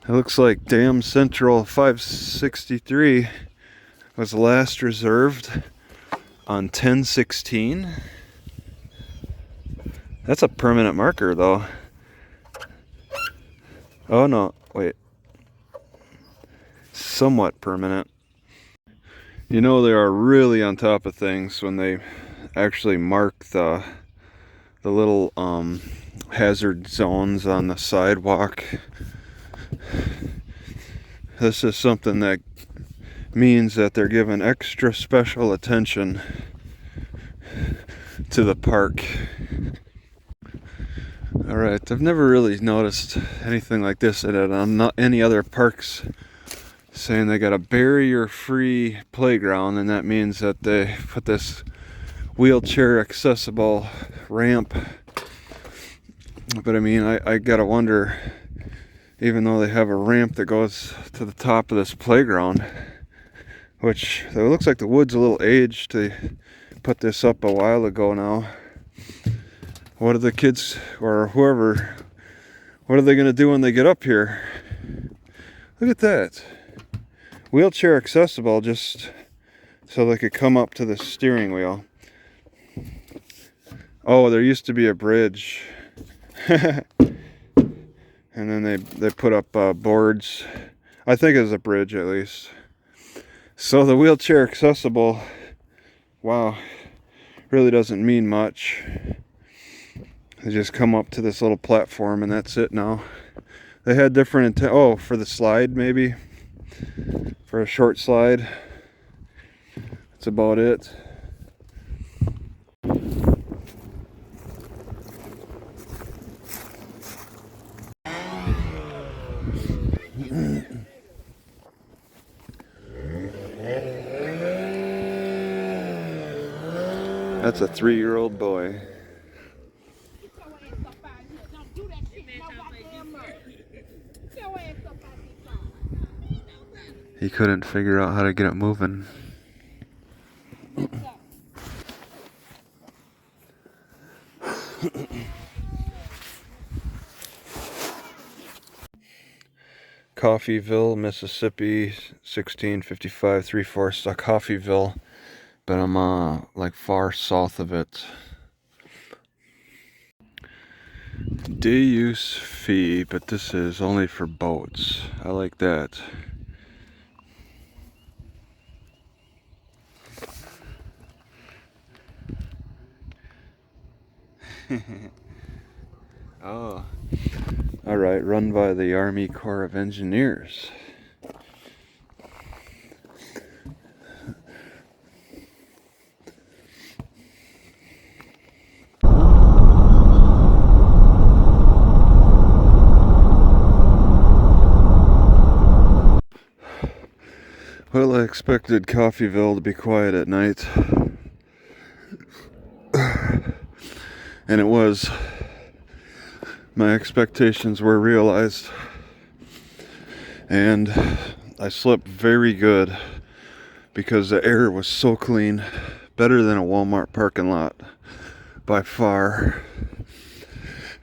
It looks like Dam Central 563 was last reserved on 10/16. That's a permanent marker though. Oh no, wait. Somewhat permanent. You know they are really on top of things when they actually mark the little hazard zones on the sidewalk. This is something that means that they're giving extra special attention to the park. Alright, I've never really noticed anything like this at any other parks, saying they got a barrier-free playground, and that means that they put this wheelchair accessible ramp. But I mean, I gotta wonder, even though they have a ramp that goes to the top of this playground, which it looks like the wood's a little aged. They put this up a while ago now. What are the kids or whoever, what are they gonna do when they get up here? Look at that. Wheelchair accessible, just so they could come up to the steering wheel. Oh, there used to be a bridge. And then they put up boards. I think it was a bridge at least. So the wheelchair accessible, wow, really doesn't mean much. They just come up to this little platform and that's it now. They had different oh, for the slide maybe. For a short slide. That's about it. That's a 3-year-old boy. He couldn't figure out how to get it moving. Coffeeville, Mississippi, 1655 3/4 Coffeeville, but I'm like far south of it. Day use fee, but this is only for boats. I like that. Oh, all right, run by the Army Corps of Engineers. Well, I expected Coffeeville to be quiet at night, and it was. My expectations were realized, and I slept very good because the air was so clean, better than a Walmart parking lot by far.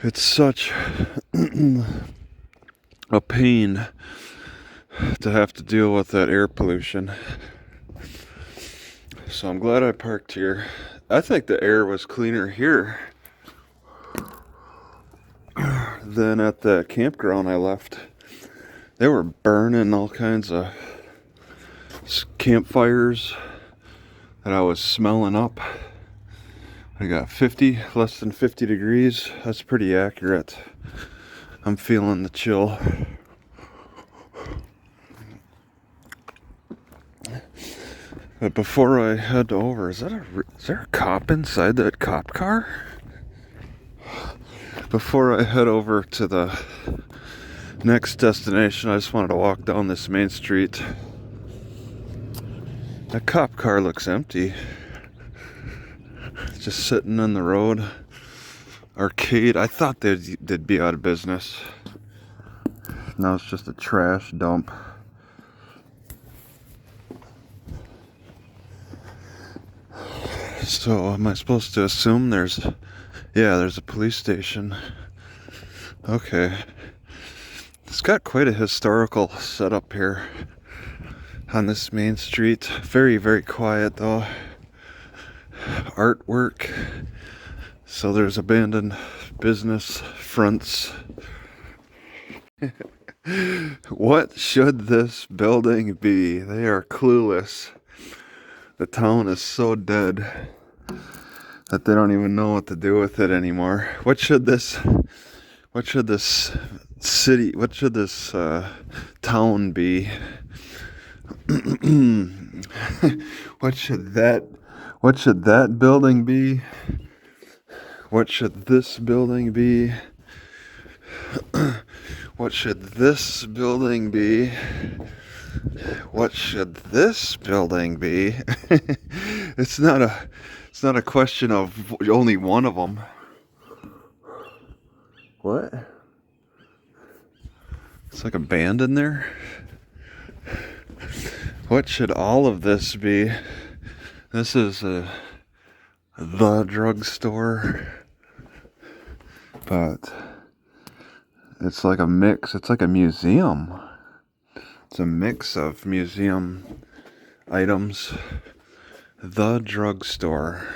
It's such a pain to have to deal with that air pollution. So I'm glad I parked here. I think the air was cleaner here than at the campground I left. They were burning all kinds of campfires that I was smelling up. I got less than 50 degrees. That's pretty accurate. I'm feeling the chill. But before I head over, is there a cop inside that cop car? Before I head over to the next destination, I just wanted to walk down this main street. The cop car looks empty. It's just sitting on the road. Arcade, I thought they'd be out of business. Now it's just a trash dump. So am I supposed to assume there's a police station? Okay. It's got quite a historical setup here on this main street. Very, very quiet though. Artwork. So there's abandoned business fronts. What should this building be? They are clueless. The town is so dead that they don't even know what to do with it anymore. What should this city, what should this town be? What should that building be? What should this building be? What should this building be? What should this building be? It's not a question of only one of them. What? It's like a band in there. What should all of this be? This is the drugstore, but it's like a mix. It's like a museum. It's a mix of museum items. The drugstore.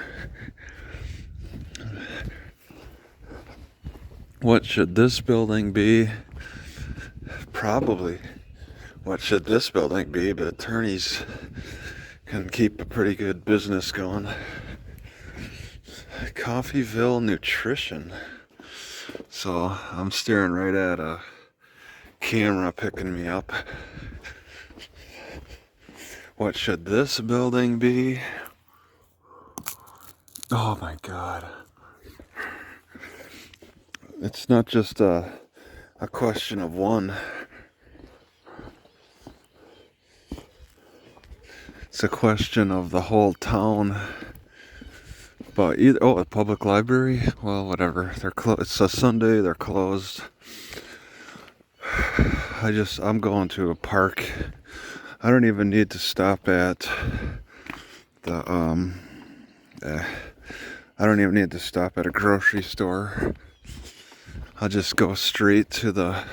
What should this building be? Probably. What should this building be? But attorneys can keep a pretty good business going. Coffeeville Nutrition. So I'm staring right at a camera picking me up. What should this building be? Oh my God. It's not just a question of one. It's a question of the whole town. But either, a public library? Well, whatever. They're closed. It's a Sunday. They're closed. I'm going to a park. I don't even need to stop at the I don't even need to stop at a grocery store. I'll just go straight to the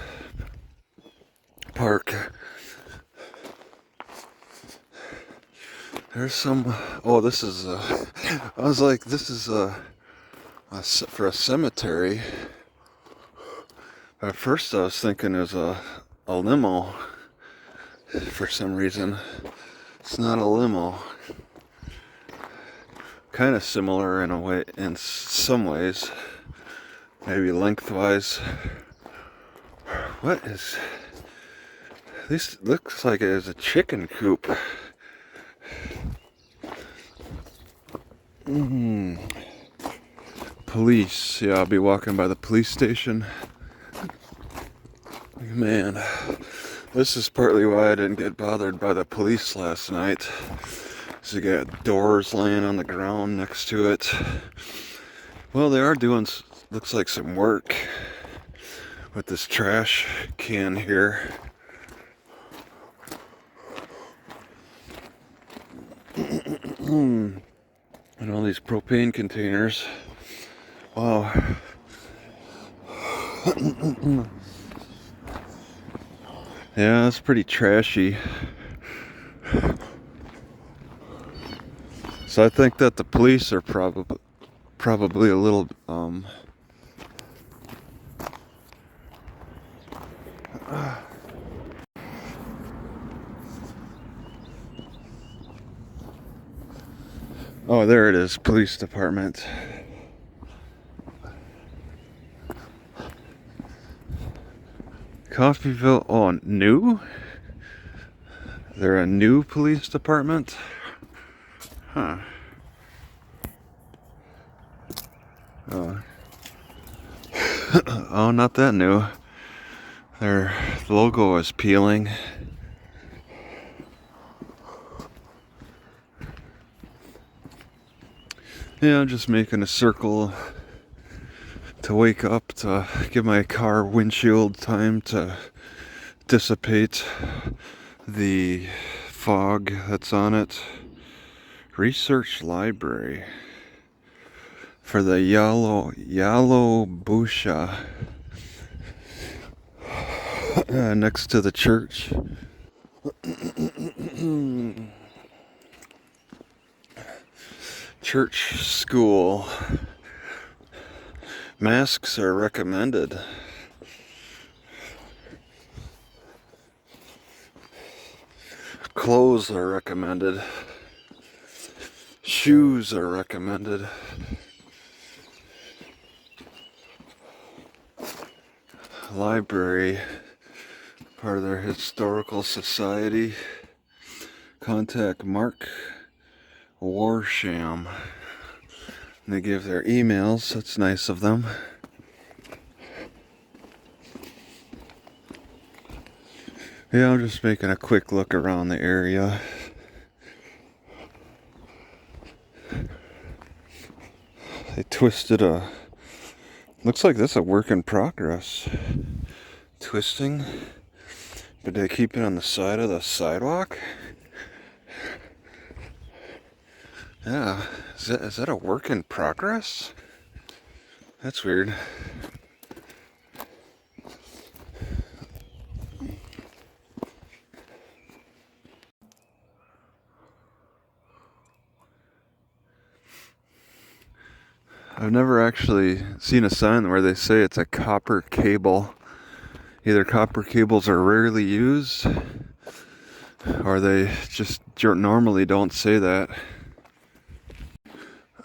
park. There's some. Oh, this is. I was like, this is for a cemetery. At first, I was thinking it was a limo. For some reason, it's not a limo. Kind of similar in a way, in some ways. Maybe lengthwise. What is? This looks like it is a chicken coop. Police. Yeah, I'll be walking by the police station. Man, this is partly why I didn't get bothered by the police last night. So you got doors laying on the ground next to it. Well, they are doing, looks like some work with this trash can here. And all these propane containers. Wow. Yeah, it's pretty trashy. So I think that the police are probably a little oh, there it is, police department. Coffeeville, oh, new? They're a new police department? Huh. Oh, not that new. Their logo is peeling. Yeah, I'm just making a circle to wake up, to give my car windshield time to dissipate the fog that's on it. Research library for the Yellow Busha. next to the church. Church school. Masks are recommended. Clothes are recommended. Shoes are recommended. Library, part of their historical society. Contact Mark Warsham. And they give their emails. That's nice of them. Yeah, I'm just making a quick look around the area. They twisted a... Looks like that's a work in progress. Twisting. But they keep it on the side of the sidewalk? Yeah. Is that a work in progress? That's weird. I've never actually seen a sign where they say it's a copper cable. Either copper cables are rarely used, or they just normally don't say that.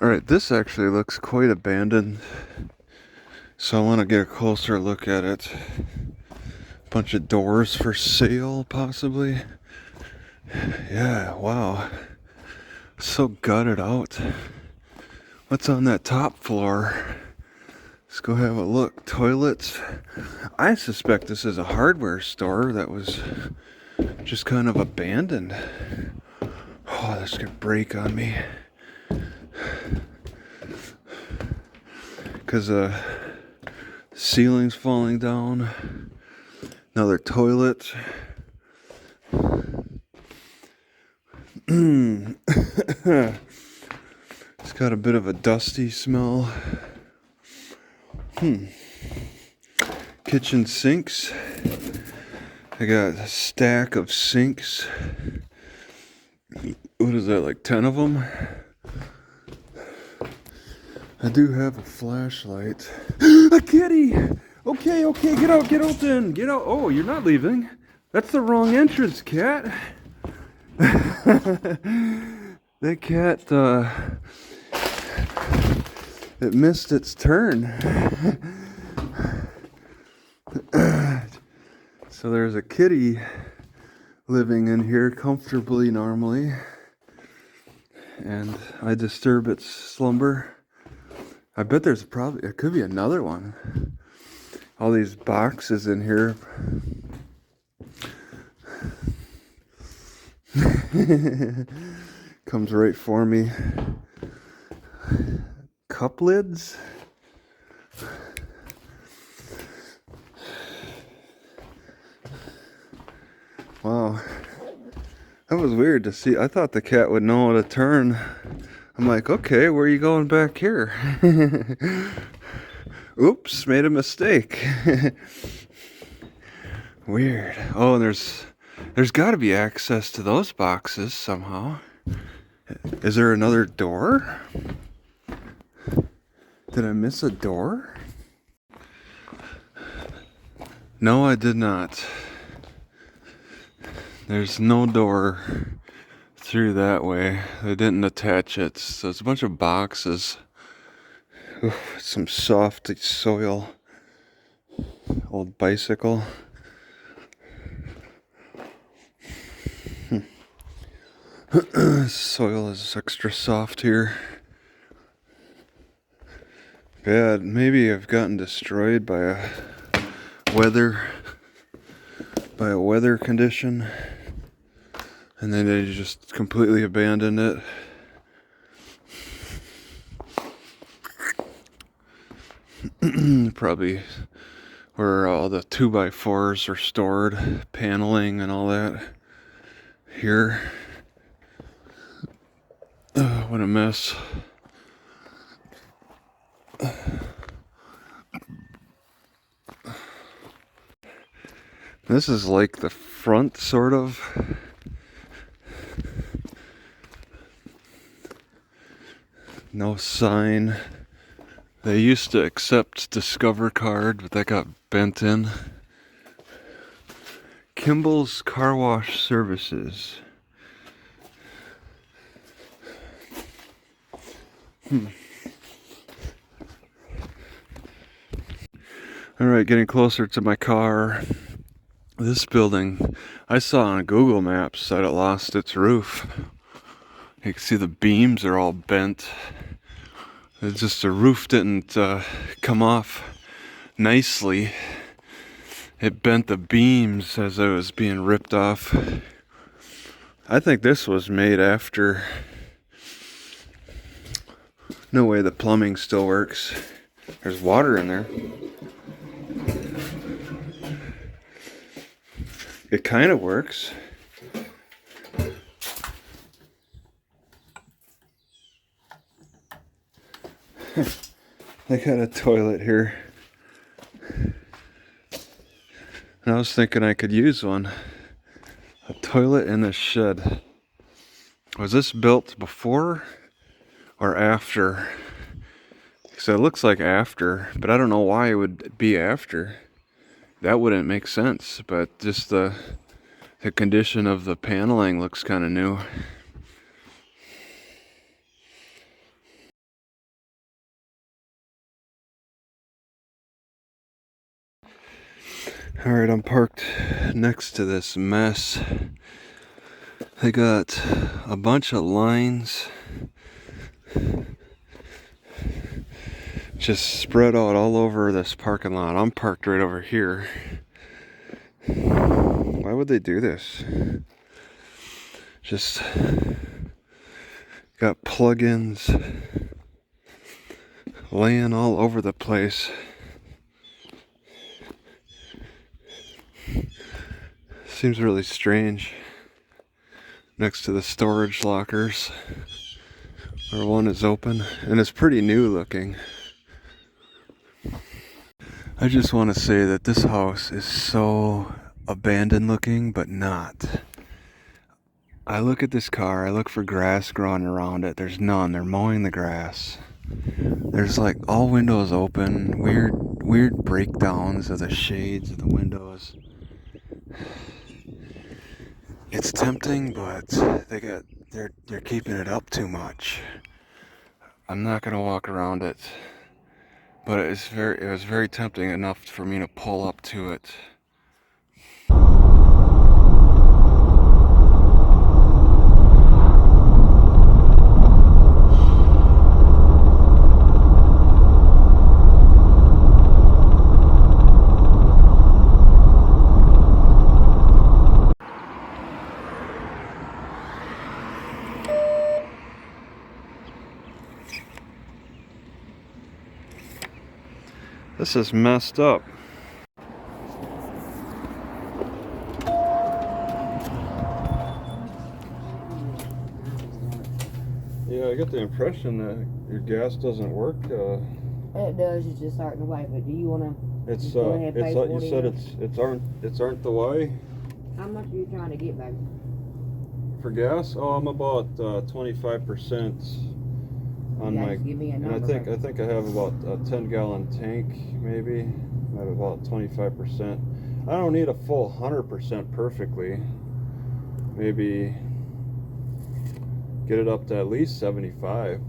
Alright, this actually looks quite abandoned, so I want to get a closer look at it. Bunch of doors for sale, possibly. Yeah, wow. So gutted out. What's on that top floor? Let's go have a look. Toilets. I suspect this is a hardware store that was just kind of abandoned. Oh, this could break on me. Because the ceiling's falling down. Another toilet. It's got a bit of a dusty smell. Kitchen sinks. I got a stack of sinks. What is that, like 10 of them? I do have a flashlight. A kitty! Okay, get out then. Get out. Oh, you're not leaving. That's the wrong entrance, cat. That cat, it missed its turn. So there's a kitty living in here comfortably normally, and I disturb its slumber. I bet there's probably, it could be another one. All these boxes in here. Comes right for me. Cup lids. Wow. That was weird to see. I thought the cat would know how to turn. I'm like, okay, where are you going back here? Oops, made a mistake. Weird. Oh, and there's got to be access to those boxes somehow. Is there another door? Did I miss a door? No, I did not. There's no door through that way. They didn't attach it. So it's a bunch of boxes. Ooh, some soft soil. Old bicycle. Soil is extra soft here. Bad. Maybe I've gotten destroyed by a weather condition, and then they just completely abandoned it. Probably where all the 2x4s are stored, paneling and all that. Here. What a mess. This is like the front, sort of. No sign. They used to accept Discover card, but that got bent in. Kimball's Car Wash Services. Alright, getting closer to my car. This building, I saw on Google Maps that it lost its roof. You can see the beams are all bent. It's just the roof didn't come off nicely. It bent the beams as it was being ripped off. I think this was made after. No way the plumbing still works. There's water in there. It kind of works. They got a toilet here. And I was thinking I could use one. A toilet in the shed. Was this built before or after? So it looks like after, but I don't know why it would be after. That wouldn't make sense, but just the condition of the paneling looks kind of new. Alright, I'm parked next to this mess. They got a bunch of lines just spread out all over this parking lot. I'm parked right over here. Why would they do this? Just got plug-ins laying all over the place. Seems really strange. Next to the storage lockers, where one is open, and it's pretty new looking. I just want to say that this house is so abandoned looking, but not. I look at this car, I look for grass growing around it. There's none. They're mowing the grass. There's like all windows open, weird breakdowns of the shades of the windows. It's tempting, but they're keeping it up too much. I'm not gonna walk around it, but it was very tempting enough for me to pull up to it. This is messed up. Yeah, I get the impression that your gas doesn't work. It does. It's just starting to wipe. But do you want to? It's like you said. It's aren't the way. How much are you trying to get back? For gas? Oh, I'm about 25%. On my, and I think I have about a 10-gallon tank, maybe. I have about 25%. I don't need a full 100% perfectly. Maybe get it up to at least 75.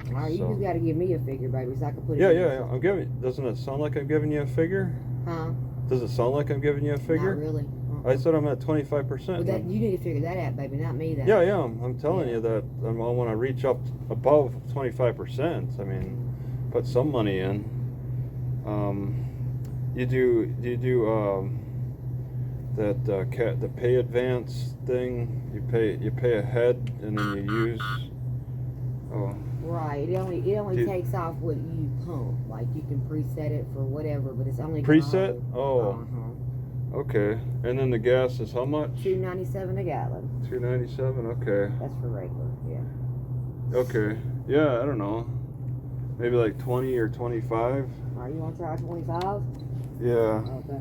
All right, you just got to give me a figure, baby, so I can put it. Yeah. I'm giving. Doesn't it sound like I'm giving you a figure? Huh? Does it sound like I'm giving you a figure? Not really. I said I'm at 25%. Well, you need to figure that out, baby, not me. That. Yeah. I'm telling you that I want to reach up above 25%. I mean, put some money in. You do the pay advance thing? You pay ahead and then you use. Oh. Right. It only takes off what you pump. Like you can preset it for whatever, but it's only preset. Oh. Uh-huh. Okay, and then the gas is how much? $2.97 a gallon. $2.97. Okay. That's for regular, yeah. Okay. Yeah, I don't know. Maybe like 20 or 25. All right, you want to try 25? Yeah. Okay.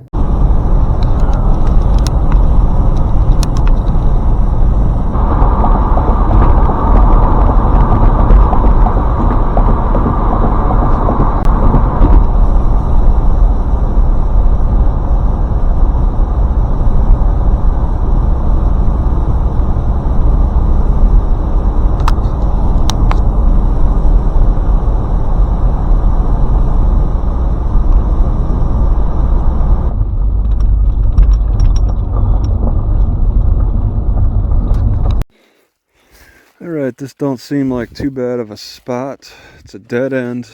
Alright, this don't seem like too bad of a spot. It's a dead end.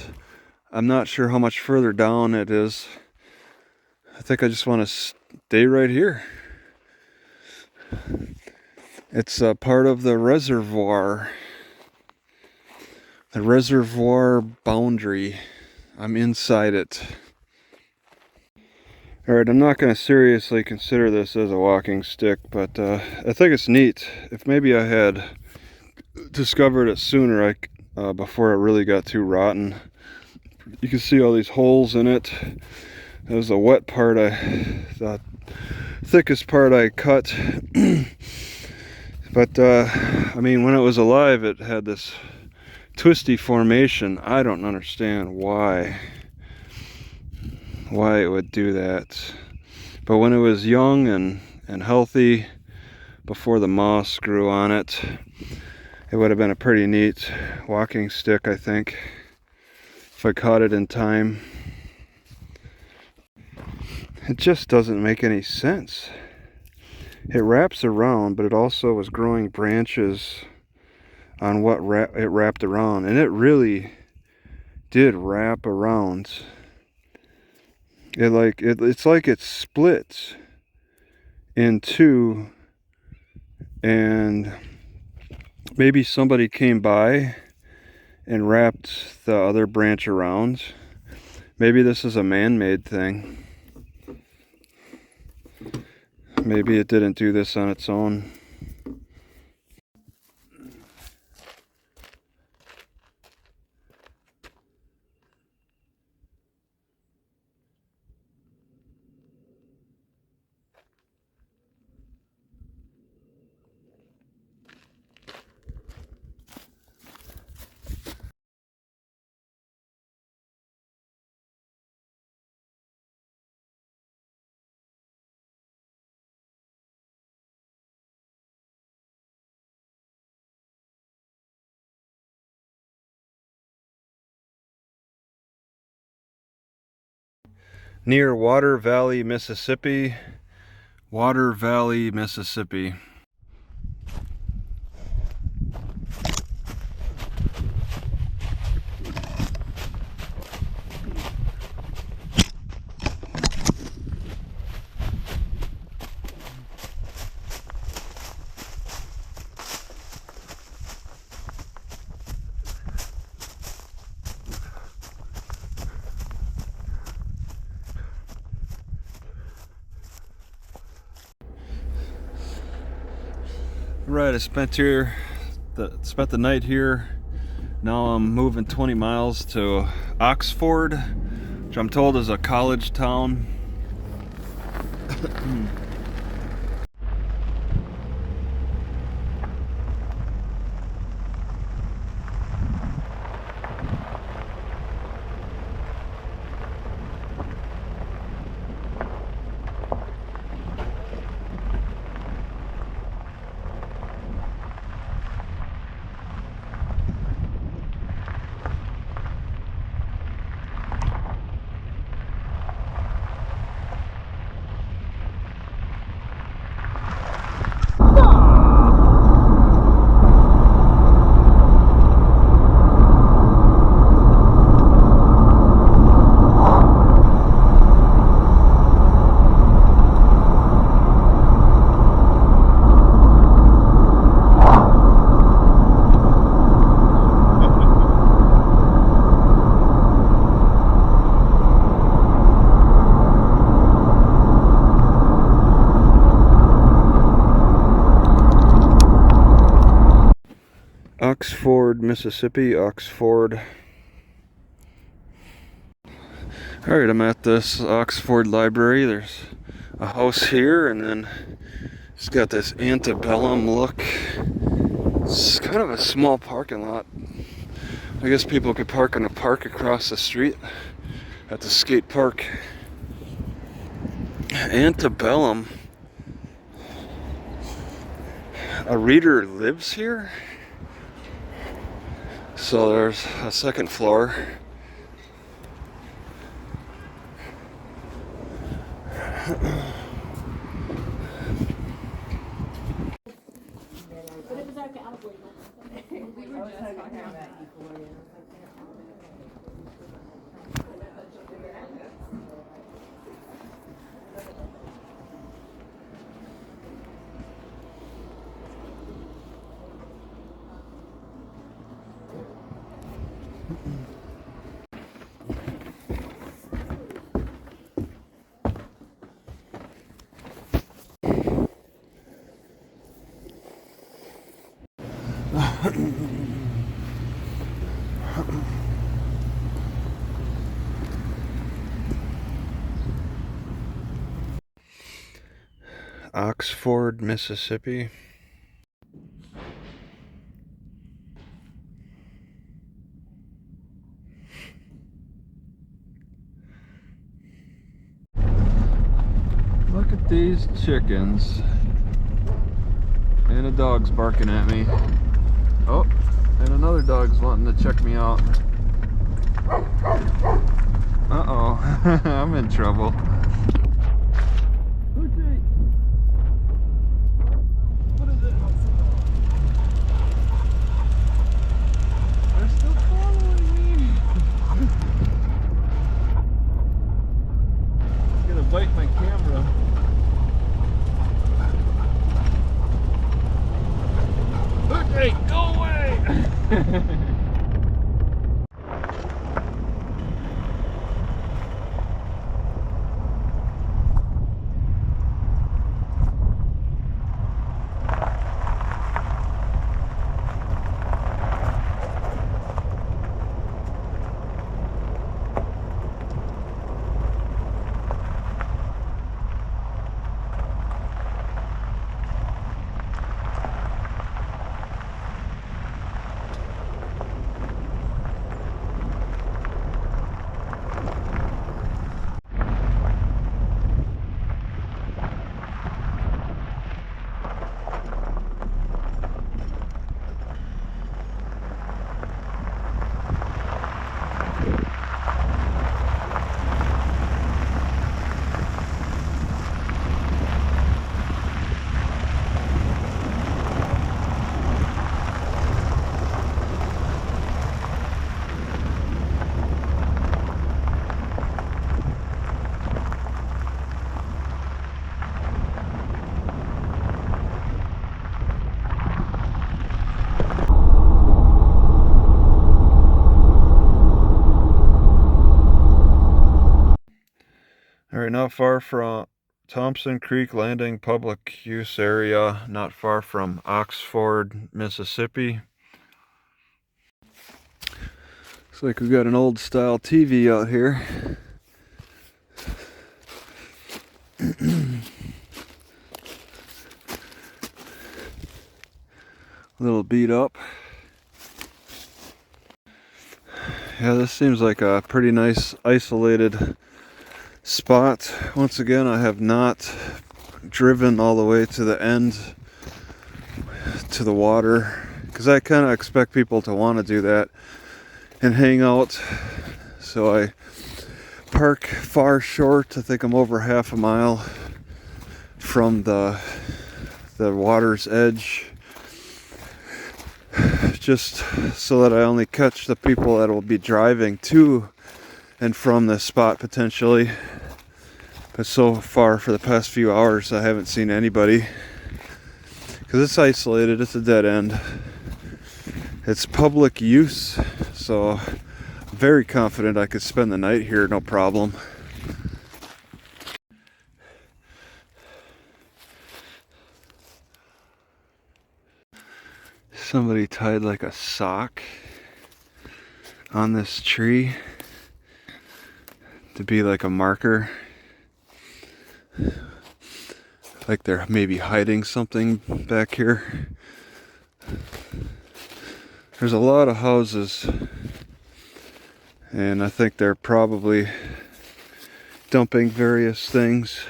I'm not sure how much further down it is. I think I just want to stay right here. It's a part of the reservoir. The reservoir boundary. I'm inside it. Alright, I'm not going to seriously consider this as a walking stick, but I think it's neat. If maybe I had discovered it sooner, before it really got too rotten. You can see all these holes in it. That was the wet part, the thickest part I cut. But I mean, when it was alive, it had this twisty formation. I don't understand why it would do that. But when it was young and healthy, before the moss grew on it, it would have been a pretty neat walking stick, I think, if I caught it in time. It just doesn't make any sense. It wraps around, but it also was growing branches on what it wrapped around, and it really did wrap around. It's like it splits in two, and maybe somebody came by and wrapped the other branch around. Maybe this is a man-made thing. Maybe it didn't do this on its own. Near Water Valley, Mississippi. Water Valley, Mississippi. Right, I spent the night here. Now I'm moving 20 miles to Oxford, which I'm told is a college town. Oxford, Mississippi, Oxford. Alright, I'm at this Oxford library. There's a house here, and then it's got this antebellum look. It's kind of a small parking lot. I guess people could park in a park across the street at the skate park. Antebellum. A reader lives here? So there's a second floor. Oxford, Mississippi. Look at these chickens. And a dog's barking at me. Oh, and another dog's wanting to check me out. Uh-oh, I'm in trouble. What is it? They're still following me. It's gonna bite my camera. Okay, go away! Alright, not far from Thompson Creek Landing public use area, not far from Oxford, Mississippi. Looks like we got an old style TV out here. A little beat up. Yeah, this seems like a pretty nice isolated spot. Once again, I have not driven all the way to the end to the water because I kind of expect people to want to do that and hang out. So I park far short. I think I'm over half a mile from the water's edge, just so that I only catch the people that will be driving to and from this spot potentially. But so far for the past few hours I haven't seen anybody because it's isolated, it's a dead end, it's public use, so I'm very confident I could spend the night here no problem. Somebody tied like a sock on this tree to be like a marker, like they're maybe hiding something back here. There's a lot of houses, and I think they're probably dumping various things